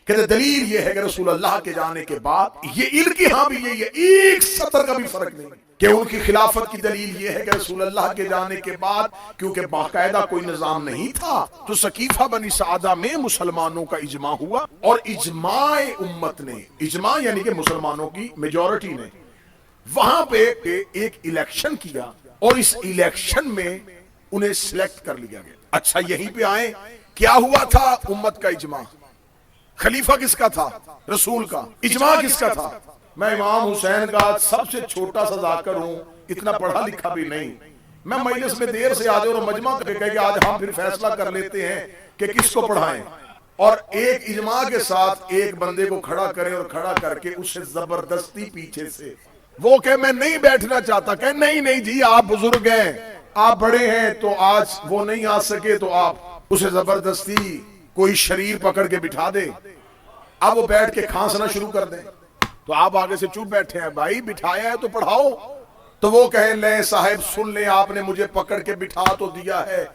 کہتے دلیل یہ ہے کہ رسول اللہ کے جانے کے بعد یہ ان کے ہاں بھی یہی ہے، ایک سطر کا بھی فرق نہیں کہ ان کی خلافت کی دلیل یہ ہے کہ رسول اللہ کے جانے کے بعد کیونکہ باقاعدہ کوئی نظام نہیں تھا تو سقیفہ بنی سعدہ میں مسلمانوں کا اجماع ہوا، اور اجماع امت نے، اجماع یعنی کہ مسلمانوں کی میجورٹی نے وہاں پہ ایک الیکشن کیا، اور اس الیکشن میں انہیں سلیکٹ کر لیا گیا۔ اچھا یہیں پہ آئیں، کیا ہوا تھا؟ امت کا اجماع۔ خلیفہ کس کا تھا؟ رسول کا۔ اجماع کس کا تھا؟ میں امام حسین کا سب سے چھوٹا سا ذاکر ہوں، اتنا پڑھا لکھا بھی نہیں، میں مجلس میں دیر سے آجے اور مجمع کر کے آج ہم پھر فیصلہ کر لیتے ہیں کہ کس کو پڑھائیں، اور ایک اجماع کے ساتھ ایک بندے کو کھڑا کریں اور کھڑا کر کے اسے زبردستی پیچھے سے وہ کہ میں نہیں بیٹھنا چاہتا، کہ نہیں جی آپ بزرگ ہیں، آپ بڑے ہیں، تو آج وہ نہیں آ سکے تو آپ اسے زبردستی کوئی شریر پکڑ کے بٹھا دے، اب وہ بیٹھ کے کھانسنا شروع کر دیں، تو آپ آگے سے چپ بیٹھے ہیں، بھائی بٹھایا ہے تو پڑھاؤ، تو وہ کہیں لیں صاحب سن لیں، آپ نے مجھے پکڑ کے بٹھا تو دیا ہے،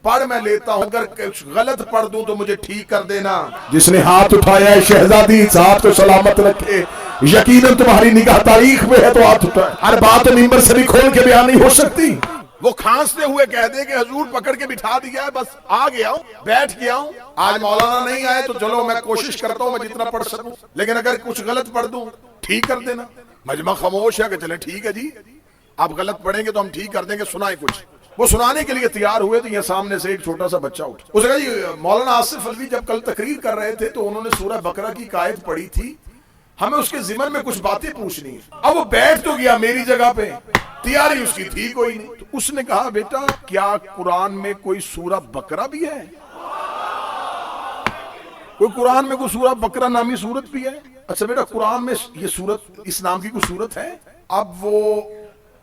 پڑھ میں لیتا ہوں، اگر کچھ غلط پڑھ دوں تو مجھے ٹھیک کر دینا۔ جس نے ہاتھ اٹھایا ہے شہزادی صاحب کو سلامت رکھے، یقیناً تمہاری نگاہ تاریخ میں ہے تو ہاتھ اٹھائے، ہر بات ممبر سے بھی کھول کے بیان نہیں ہو سکتی۔ وہ کھانستے ہوئے کہہ دے کہ حضور پکڑ کے بٹھا دیا ہے، بس آ گیا ہوں، بیٹھ گیا ہوں، آج مولانا نہیں آئے تو چلو میں کوشش کرتا ہوں میں جتنا پڑھ سکوں، لیکن اگر کچھ غلط پڑھ دوں ٹھیک کر دینا۔ مجمع خاموش ہے کہ چلیں ٹھیک ہے جی، آپ غلط پڑھیں گے تو ہم ٹھیک کر دیں گے، سنائیں کچھ۔ وہ سنانے کے لیے تیار ہوئے تو یہ سامنے سے ایک چھوٹا سا بچہ اٹھا، اس نے کہا جی مولانا آصف الوی جب کل تقریر کر رہے تھے تو انہوں نے سورہ بقرہ کی آیت پڑھی تھی، ہمیں اس کے ضمن میں کچھ باتیں پوچھنی ہیں۔ اب وہ بیٹھ تو گیا میری جگہ پہ، تیاری اس کی تھی کوئی نہیں، تو اس نے کہا بیٹا کیا قرآن میں کوئی سورہ بقرہ بھی ہے؟ کوئی قرآن میں کوئی سورہ بقرہ نامی سورت بھی ہے؟ اچھا بیٹا قرآن میں یہ سورت اس نام کی کوئی سورت ہے؟ اب وہ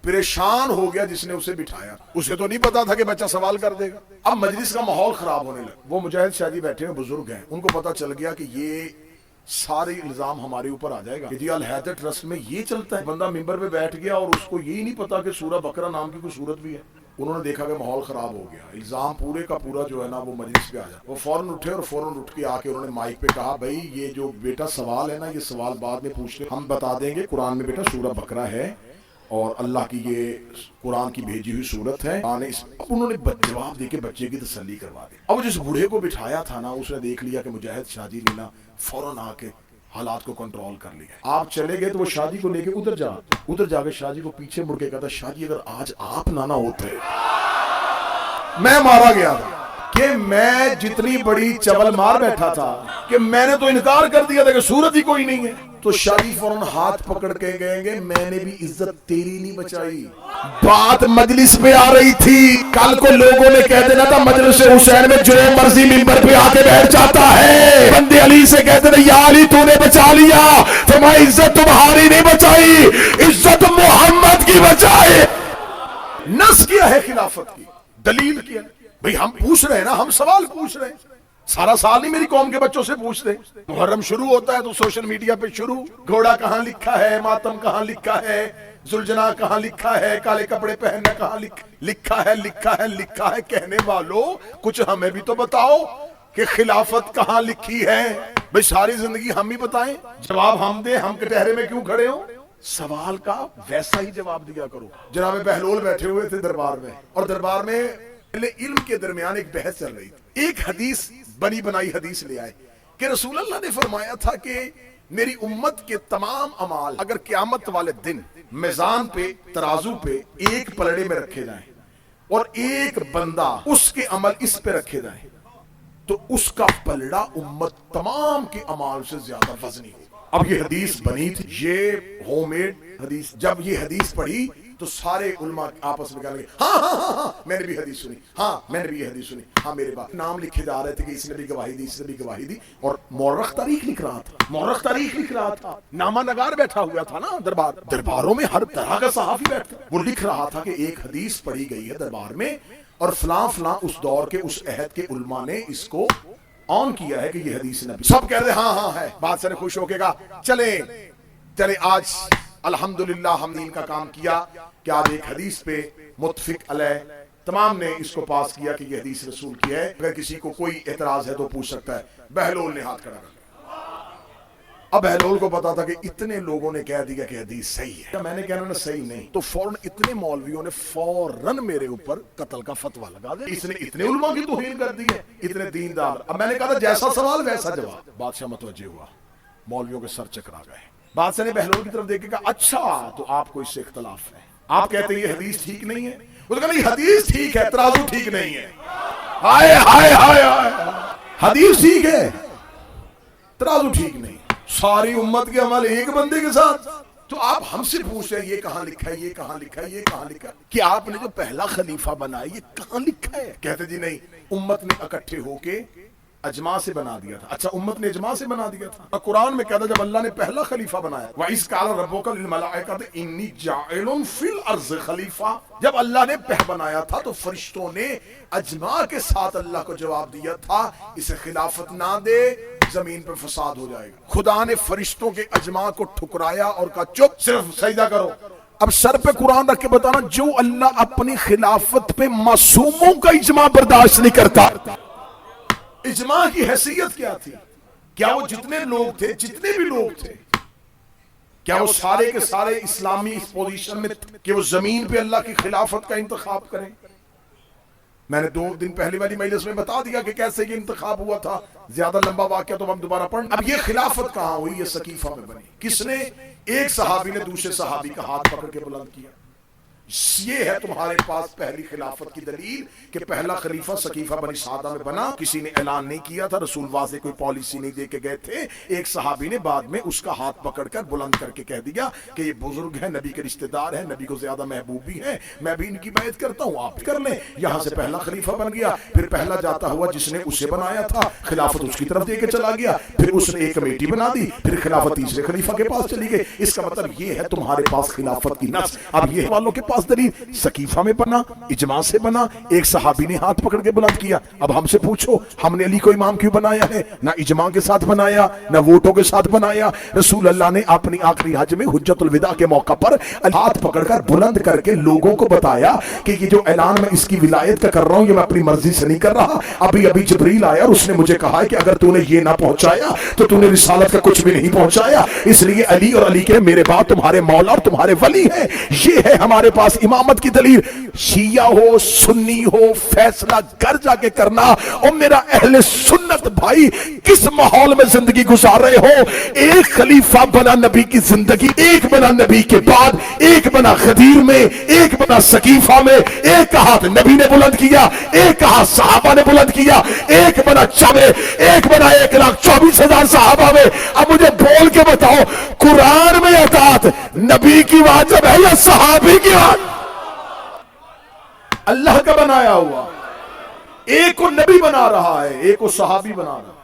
پریشان ہو گیا جس نے اسے بٹھایا، اسے تو نہیں پتا تھا کہ بچہ سوال کر دے گا۔ اب مجلس کا ماحول خراب ہونے لگا، وہ مجاہد شاہ جی بیٹھے ہیں، بزرگ ہیں، ان کو پتا چل گیا کہ یہ سارے الزام ہمارے اوپر آ جائے گا کہ جی الحیدر ٹرسٹ میں یہ چلتا ہے، بندہ ممبر پہ بیٹھ گیا اور اس کو یہی نہیں پتا کہ سورہ بقرہ نام کی کوئی سورت بھی ہے۔ انہوں نے دیکھا کہ ماحول خراب ہو گیا، الزام پورے کا پورا جو ہے نا وہ مجلس پہ آ جائے، وہ فوراً اٹھے اور فوراً اٹھ کے آ کے انہوں نے مائک پہ کہا بھائی یہ جو بیٹا سوال ہے نا یہ سوال بعد میں پوچھ لیں، ہم بتا دیں گے قرآن میں بیٹا سورہ بقرہ ہے اور اللہ کی یہ قرآن کی بھیجی ہوئی صورت ہے۔ اب انہوں نے جواب دے کے بچے کی تسلی کروا دی۔ اب جس بوڑھے کو بٹھایا تھا نا اس نے دیکھ لیا کہ مجاہد شاہ جی نے نا فوراً آ کے حالات کو کنٹرول کر لیا۔ آپ چلے گئے تو وہ شاہ جی کو لے کے ادھر جا کے شاہ جی کو پیچھے مڑ کے کہتا شاہ جی اگر آج آپ نہ ہوتے میں مارا گیا تھا، کہ میں جتنی بڑی چبل مار بیٹھا تھا کہ میں نے تو انکار کر دیا تھا کہ صورت ہی کوئی نہیں ہے، تو شاہ جی فوراً ہاتھ پکڑ کے کہیں گے میں نے بھی عزت تیری نہیں بچائی۔ بات مجلس پہ آ رہی تھی، کل کو لوگوں نے کہہ دینا تھا مجلس حسین میں جو مرضی ممبر پہ آ کے بیٹھ جاتا ہے، بندے علی سے کہتے تھے یا علی تو نے بچا لیا، فرمایا عزت تمہاری نہیں بچائی، عزت محمد کی بچائی۔ نس کیا ہے خلافت کی، دلیل کیا ہے؟ بھئی ہم پوچھ رہے ہیں نا، ہم سوال پوچھ رہے ہیں، سارا سال نہیں میری قوم کے بچوں سے پوچھتے۔ محرم شروع ہوتا ہے تو سوشل میڈیا پہ شروع، گھوڑا کہاں لکھا ہے، ماتم کہاں لکھا ہے، ذوالجناح کہاں لکھا ہے، کالے کپڑے پہننا کہاں لکھا ہے، کہنے والوں کچھ ہمیں بھی تو بتاؤ کہ خلافت کہاں لکھی ہے۔ بھئی ساری زندگی ہم ہی بتائیں، جواب ہم دیں، ہم کٹہرے میں کیوں کھڑے ہوں؟ سوال کا ویسا ہی جواب دیا کرو۔ جناب بہلول بیٹھے ہوئے تھے دربار میں، اور دربار میں علم کے درمیان ایک بحث چل رہی تھی، ایک حدیث بنی بنائی حدیث لے آئے کہ رسول اللہ نے فرمایا تھا کہ میری امت کے تمام اعمال اگر قیامت والے دن میزان پہ ترازو پہ ایک پلڑے میں رکھے جائیں اور ایک بندہ اس کے عمل اس پہ رکھے جائیں تو اس کا پلڑا امت تمام کے اعمال سے زیادہ وزنی ہو۔ اب یہ حدیث بنی تھی، یہ ہوم میڈ حدیث، جب یہ حدیث پڑھی تو سارے علماء آپس میں کہنے لگے ہاں میں نے بھی حدیث سنی، ہاں میں نے بھی یہ حدیث سنی، ہاں میرے بات نام لکھے جا رہے تھے کہ اس نے بھی گواہی دی، اس نے بھی گواہی دی، اور مورخ تاریخ لکھ رہا تھا، نامہ نگار بیٹھا ہوا تھا نا درباروں میں ہر طرح کا صحافی بیٹھتا، وہ لکھ رہا تھا کہ ایک حدیث پڑھی گئی ہے دربار میں اور فلاں اس دور کے اس عہد کے علماء نے اس کو آن کیا ہے کہ یہ حدیث نبی، سب کہہ رہے ہاں ہے، بات سے خوش ہو کے کہا چلے آج الحمدللہ ہم نے ان کا کام کیا کہ آج ایک حدیث پہ متفق علیہ تمام نے اس کو پاس کیا کہ یہ حدیث رسول کی ہے، اگر کسی کو کوئی اعتراض ہے تو پوچھ سکتا ہے۔ بہلول نے ہاتھ کھڑا کر اب بہلول کو پتا تھا کہ اتنے لوگوں نے کہہ دیا کہ حدیث صحیح ہے، میں نے کہنا نا صحیح نہیں، تو فوراً اتنے مولویوں نے فوراً میرے اوپر قتل کا فتویٰ لگا دیا، اس نے اتنے علماء کی توہین کر دی ہے، اتنے دیندار۔ اب میں نے کہا تھا جیسا سوال ویسا جواب۔ بادشاہ متوجہ ہوا، مولویوں کے سر چکرا گئے۔ بادشاہ نے بہلول کی طرف دیکھ کے کہا اچھا تو آپ کو اس سے اختلاف ہے، آپ کہتے ہیں یہ حدیث ٹھیک نہیں ہے؟ وہ کہا نہیں حدیث ٹھیک ہے، ترازو ٹھیک نہیں ہے۔ ہائے ہائے ہائے ہائے، حدیث ٹھیک ہے، ترازو ٹھیک نہیں، ساری امت کے عمل ایک بندے کے ساتھ۔ تو آپ ہم سے پوچھ رہے ہیں یہ کہاں لکھا ہے، یہ کہاں لکھا ہے، یہ کہاں لکھا ہے کہ آپ نے جو پہلا خلیفہ بنایا یہ کہاں لکھا ہے؟ کہتے جی نہیں، امت نے اکٹھے ہو کے اجماع سے بنا دیا تھا۔ اچھا امت نے اجماع سے بنا دیا تھا؟ قرآن میں کہتا جب اللہ نے پہلا خلیفہ بنایا، وَإِذْ قَالَ رَبُّكَ لِلْمَلَائِكَةِ إِنِّي جَاعِلٌ فِي الْأَرْضِ خلیفہ، جب اللہ نے پہ بنایا تھا تو فرشتوں نے اجماع کے ساتھ اللہ کو جواب دیا تھا اسے خلافت نہ دے، زمین پر فساد ہو جائے گا۔ خدا نے فرشتوں کے اجماع کو ٹھکرایا اور کہا چپ، صرف سجدہ کرو۔ اب سر پہ قرآن رکھ کے بتانا، جو اللہ اپنی خلافت پہ معصوموں کا اجماع برداشت نہیں کرتا، اجماع کی حیثیت کیا تھی؟ کیا وہ جتنے لوگ تھے، جتنے بھی لوگ تھے، کیا وہ سارے کے سارے اسلامی اس پوزیشن میں کہ وہ زمین پہ اللہ کی خلافت کا انتخاب کریں؟ میں نے 2 دن پہلی والی مجلس میں بتا دیا کہ کیسے یہ انتخاب ہوا تھا، زیادہ لمبا واقعہ تو ہم دوبارہ پڑھیں۔ اب یہ خلافت کہاں ہوئی؟ یہ سقیفہ میں بنی۔ کس نے؟ ایک صحابی نے دوسرے صحابی کا ہاتھ پکڑ کے بلند کیا۔ یہ ہے تمہارے پاس پہلی خلافت کی دلیل کہ پہلا خلیفہ سقیفہ بنی سعدہ میں بنا۔ کسی نے اعلان نہیں کیا تھا، رسول واضح کوئی پالیسی نہیں دے کے گئے تھے، ایک صحابی نے بعد میں اس کا ہاتھ پکڑ کر بلند کر کے کہہ دیا کہ یہ بزرگ ہے، نبی کے رشتہ دار ہیں، نبی کو زیادہ محبوب بھی ہیں، میں بھی ان کی بیعت کرتا ہوں، آپ کر لیں۔ یہاں سے پہلا خلیفہ بن گیا۔ پھر پہلا جاتا ہوا جس نے اسے بنایا تھا خلافت اس کی طرف دے کے چلا گیا، پھر اس نے ایک کمیٹی بنا دی، پھر خلافت تیسرے خلیفہ کے پاس چلی گئی۔ اس کا مطلب یہ ہے تمہارے پاس خلافت کی نص۔ اب یہ والوں کے پاس دلیل سقیفہ میں بنا، اجماع سے بنا، ایک صحابی نے ہاتھ پکڑ کے بلند کیا۔ اب ہم سے پوچھو ہم نے علی کو امام کیوں بنایا ہے؟ نہ اجماع کے ساتھ بنایا، نہ ووٹوں کے ساتھ بنایا۔ رسول اللہ نے اپنی آخری حج میں حجت الوداع کے موقع پر ہاتھ پکڑ کر بلند کر کے لوگوں کو بتایا کہ یہ جو اعلان میں اس کی ولایت کا کر رہا ہوں یہ میں اپنی مرضی سے نہیں کر رہا، ابھی جبریل آیا اور اس نے مجھے کہا ہے کہ اگر تو نے یہ نہ پہنچایا تو تو نے رسالت کا کچھ بھی نہیں پہنچایا، اس لیے علی اور علی کے میرے بعد تمہارے مولا اور تمہارے ولی ہیں۔ یہ ہے ہمارے پاس امامت کی دلیل۔ شیعہ ہو سنی ہو فیصلہ گھر جا کے کرنا۔ اور میرا اہل سنت بھائی کس ماحول میں زندگی گزار رہے ہو؟ ایک خلیفہ بنا نبی کی زندگی، ایک بنا نبی کے بعد، ایک بنا غدیر میں، ایک بنا سقیفہ میں، ایک کا ہاتھ نبی نے بلند کیا، ایک کا ہاتھ صحابہ نے بلند کیا، ایک بنا چمے، ایک بنا 1,24,000 صحابہ میں۔ اب مجھے بول کے بتاؤ قرآن میں اطاعت نبی کی واجب ہے یا صحابی کی واجب؟ اللہ کا بنایا ہوا، ایک کو نبی بنا رہا ہے، ایک کو صحابی بنا رہا ہے۔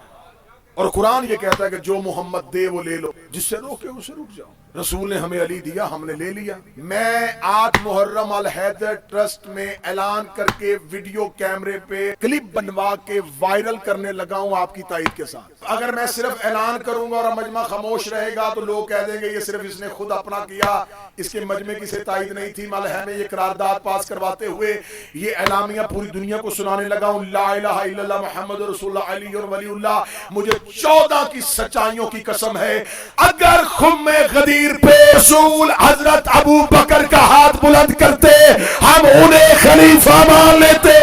اور قرآن یہ کہتا ہے کہ جو محمد دے وہ لے لو، جس سے روکے اسے رک جاؤ۔ رسول نے ہمیں علی دیا، ہم نے لے لیا۔ میں 8 محرم الحیدر ٹرسٹ میں اعلان کر کے ویڈیو کیمرے پہ کلپ بنوا کے وائرل کرنے لگا ہوں آپ کی تائید کے ساتھ۔ اگر میں صرف اعلان کروں گا اور مجمع خاموش رہے گا تو لوگ کہہ دیں گے یہ صرف اس نے خود اپنا کیا، اس کے مجمع کی سے تائید نہیں تھی۔ ملحہ میں یہ قرارداد پاس کرواتے ہوئے یہ اعلامیہ پوری دنیا کو سنانے لگا ہوں، لا الہ الا اللہ محمد رسول اللہ علی اور ولی اللہ۔ مجھے 14 کی سچائیوں کی قسم ہے، اگر خم غدیر پہ رسول حضرت ابو بکر کا ہاتھ بلند کرتے ہم انہیں خلیفہ مان لیتے۔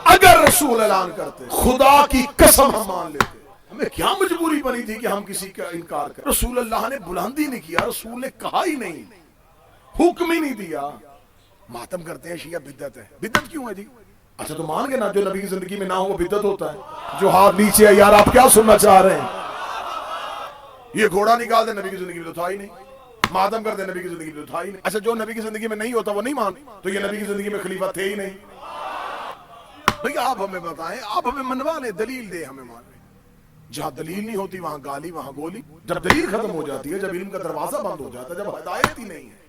اگر رسول اعلان کرتے خدا کی قسم ہم مان لیتے۔ ہمیں کیا مجبوری بنی تھی کہ ہم کسی کا انکار کریں؟ رسول اللہ نے بلند ہی نہیں کیا، رسول نے کہا ہی نہیں، حکم ہی نہیں دیا۔ ماتم کرتے ہیں شیعہ بدعت ہے۔ بدعت کیوں ہے جی؟ اچھا تو مان گے نا جو نبی کی زندگی میں نہ ہو وہ بدعت ہوتا ہے؟ جو ہاتھ نیچے ہے یار آپ کیا سننا چاہ رہے ہیں؟ یہ گھوڑا نکال دے نبی کی زندگی میں تو تھا ہی نہیں، ماتم کر دے نبی کی زندگی میں تو تھا ہی نہیں۔ اچھا جو نبی کی زندگی میں نہیں ہوتا وہ نہیں مان، تو یہ نبی کی زندگی میں خلیفہ تھے ہی نہیں۔ بھئی آپ ہمیں بتائیں، آپ ہمیں منوا لیں، دلیل دے ہمیں مان لیں۔ جہاں دلیل نہیں ہوتی وہاں گالی وہاں گولی۔ جب دلیل ختم ہو جاتی ہے، جب علم کا دروازہ بند ہو جاتا ہے، جب ہدایت ہی نہیں ہے،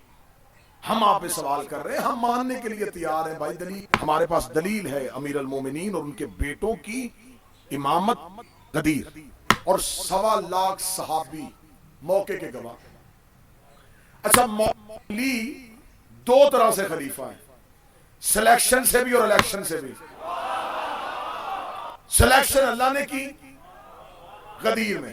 ہم آپ پہ سوال کر رہے ہیں، ہم ماننے کے لیے تیار ہیں بھائی۔ دلیل ہمارے پاس دلیل ہے، امیر المومنین اور ان کے بیٹوں کی امامت غدیر اور 1.25 لاکھ صحابی موقع کے گواہ۔ اچھا علی 2 طرح سے خلیفہ ہیں، سلیکشن سے بھی اور الیکشن سے بھی۔ سلیکشن اللہ نے کی غدیر میں،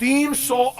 300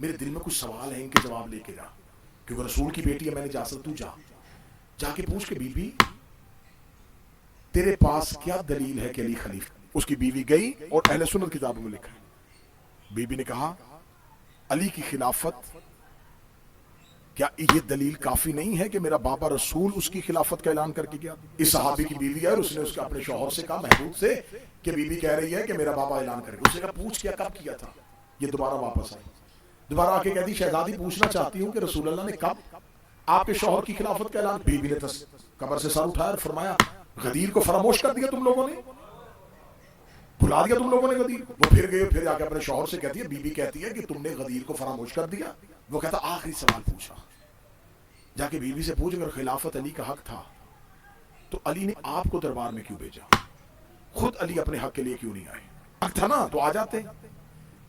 میرے دل میں کچھ سوال ہیں، ان کے جواب لے کے جا، کیونکہ رسول کی بیٹی ہے، میں نے اجازت، تو جا کے پوچھ کے بی بی تیرے پاس کیا دلیل ہے کہ علی خلیفہ۔ اس کی بیوی گئی اور اہل سنت کتابوں میں لکھا ہے، بی بی نے کہا علی کی خلافت، کیا یہ دلیل کافی نہیں ہے کہ میرا بابا رسول اس کی خلافت کا اعلان کر کے گیا؟ اس صحابی کی بیوی ہے اور اس نے اس کے اپنے شوہر سے کہا، محبوب سے، کہ بی بی کہہ رہی ہے کہ میرا بابا اعلان کر گیا۔ اس نے کہا پوچھ کیا، کب کیا تھا؟ یہ دوبارہ واپس آئی، دوبارہ آ کے کہتی شہزادی پوچھنا چاہتی ہوں کہ رسول اللہ نے کب آپ کے شوہر کی خلافت کا اعلان؟ بی بی نے قبر سے سر اٹھایا اور فرمایا غدیر کو فراموش کر دیا تم لوگوں نے، بھلا دیا تم لوگوں نے غدیر کو۔ وہ پھر گئے، پھر جا کے اپنے شوہر سے کہتی ہے، بی بی کہتی ہے کہ تم نے غدیر کو فراموش کر دیا۔ وہ کہتا آخری سوال پوچھا، جا کے بیوی سے پوچھ، اگر خلافت علی کا حق تھا تو علی نے آپ کو دربار میں کیوں بھیجا؟ خود علی اپنے حق کے لیے کیوں نہیں آئے؟ حق تھا نا تو آ جاتے۔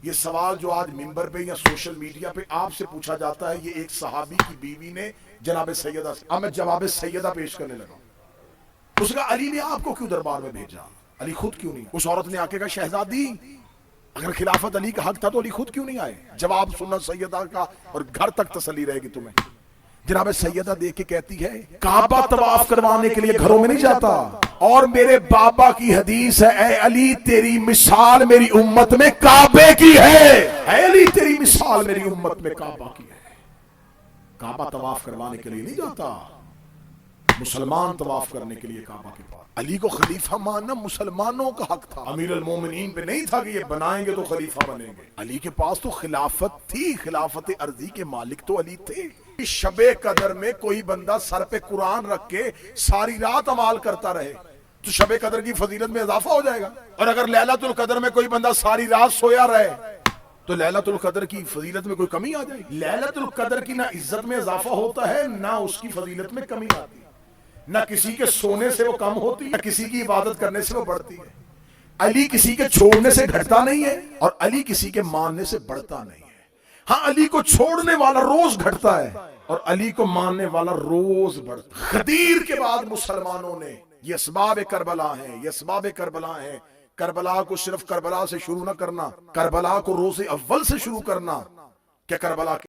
یہ سوال جو آج ممبر پہ یا سوشل میڈیا پہ آپ سے پوچھا جاتا ہے، یہ ایک صحابی کی بیوی نے جناب سیدہ سے، اب میں جواب سیدہ پیش کرنے لگا۔ اس کا علی نے آپ کو کیوں دربار میں بھیجا؟ علی خود کیوں نہیں؟ اس عورت نے آ کے کہا شہزادی اگر خلافت علی کا حق تھا تو علی خود کیوں نہیں آئے؟ جواب سننا سیدہ کا اور گھر تک تسلی رہے گی تمہیں۔ جناب سیدہ دیکھ کے کہتی ہے کعبہ طواف کروانے کے لیے گھروں میں نہیں جاتا، اور میرے بابا کی حدیث ہے اے علی تیری مثال میری امت میں کعبے کی ہے، اے علی تیری مثال میری امت میں کعبہ کی ہے۔ کعبہ طواف کروانے کے لیے نہیں جاتا، مسلمان طواف کرنے کے لیے کعبہ کے پاس۔ علی کو خلیفہ ماننا مسلمانوں کا حق تھا، امیر المومنین پہ نہیں تھا کہ یہ بنائیں گے تو خلیفہ بنیں گے۔ علی کے پاس تو خلافت تھی، خلافت ارضی کے مالک تو علی تھے۔ شب قدر میں کوئی بندہ سر پہ قرآن رکھ کے ساری رات عمال کرتا رہے تو شب قدر کی فضیلت میں اضافہ ہو جائے گا، اور اگر لیلۃ القدر میں کوئی بندہ ساری رات سویا رہے تو لیلۃ القدر کی فضیلت میں کوئی کمی آ جائے گی؟ لیلۃ القدر کی نہ عزت میں اضافہ ہوتا ہے نہ اس کی فضیلت میں کمی آتی ہے، نہ کسی کے سونے سے وہ کم ہوتی ہے نہ کسی کی عبادت کرنے سے وہ بڑھتی ہے۔ علی کسی کے چھوڑنے سے گھٹتا نہیں ہے اور علی کسی کے ماننے سے بڑھتا نہیں ہے۔ ہاں علی کو چھوڑنے والا روز گھٹتا ہے اور علی کو ماننے والا روز بڑھتا ہے۔ غدیر کے بعد مسلمانوں نے، یہ اسباب کربلا ہیں، یہ اسباب کربلا ہیں، کربلا کو صرف کربلا سے شروع نہ کرنا، کربلا کو روز اول سے شروع کرنا کہ کربلا